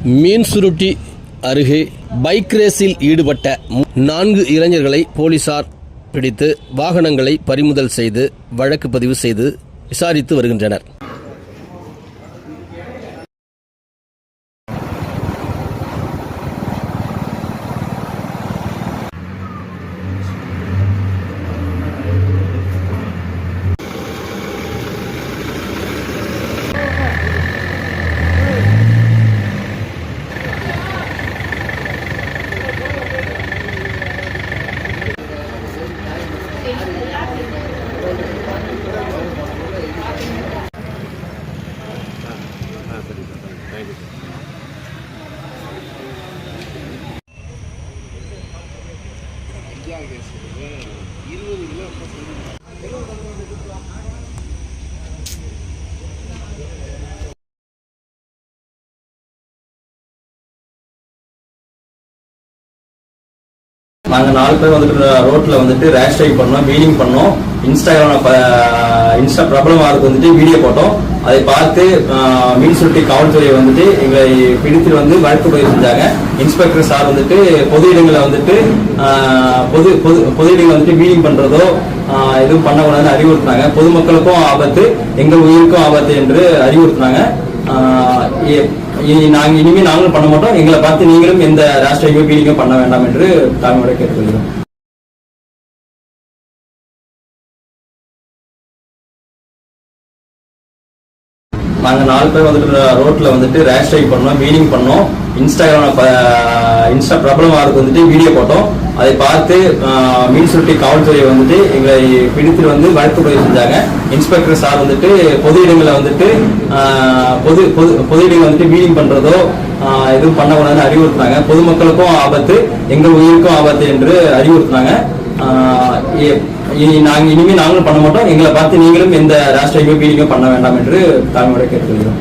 மீன்சுருட்டி அருகே பைக் ரேஸில் ஈடுபட்ட 4 இளைஞர்களை போலீசார் பிடித்து வாகனங்களை பறிமுதல் செய்து வழக்கு பதிவு செய்து விசாரித்து வருகின்றனர். நாங்கள் 4 பேர் வந்துட்டு ரோட்ல வந்துட்டு ரேஷ் ட்ரைவ் பண்ணோம், வீலிங் பண்ணோம். இன்ஸ்டா பிரபலமாருக்கு வந்துட்டு வீடியோ போட்டோம். அதை பார்த்து மீன்சுருட்டி காவல்துறை வந்துட்டு எங்களை பிடித்து வந்து வழக்கு பதிவு செஞ்சாங்க. இன்ஸ்பெக்டர் சார் வந்துட்டு பொது இடங்களை வந்துட்டு பொது இடங்களை வந்துட்டு வீலிங் பண்றதோ எதுவும் பண்ணக்கூடாதுன்னு அறிவுறுத்தினாங்க. பொதுமக்களுக்கும் ஆபத்து, எங்கள் உயிருக்கும் ஆபத்து என்று அறிவுறுத்தினாங்க. இனிமே நாங்களும் பண்ண மாட்டோம். எங்களை பார்த்து நீங்களும் எந்த ரேஷ் ட்ரைவோ வீலிங்கோ பண்ண வேண்டாம் என்று தாழ்மையோட கேட்டுக்கொள்கிறோம். நாங்கள் 4 பேர் வந்துட்டு ரோட்ல வந்துட்டு ரேஷ் ட்ரைவ் பண்ணோம், வீலிங் பண்ணோம். இன்ஸ்டா பிரபலமாருக்கு வந்துட்டு வீடியோ போட்டோம். அதை பார்த்து மீன்சுருட்டி காவல்துறை வந்துட்டு எங்களை பிடித்து வந்து வழக்கு பதிவு செஞ்சாங்க. இன்ஸ்பெக்டர் சார் வந்துட்டு பொது இடங்களை வந்துட்டு பொது இடங்களை வந்துட்டு வீலிங் பண்றதோ எதுவும் பண்ணக்கூடாதுன்னு அறிவுறுத்தினாங்க. பொதுமக்களுக்கும் ஆபத்து, எங்கள் உயிருக்கும் ஆபத்து என்று அறிவுறுத்தினாங்க. இனிமே நாங்களும் பண்ண மாட்டோம். எங்களை பார்த்து நீங்களும் எந்த ரேஷ் ட்ரைவோ வீலிங்கோ பண்ண வேண்டாம் என்று தாழ்மையோட கேட்டுக்கொள்கிறோம்.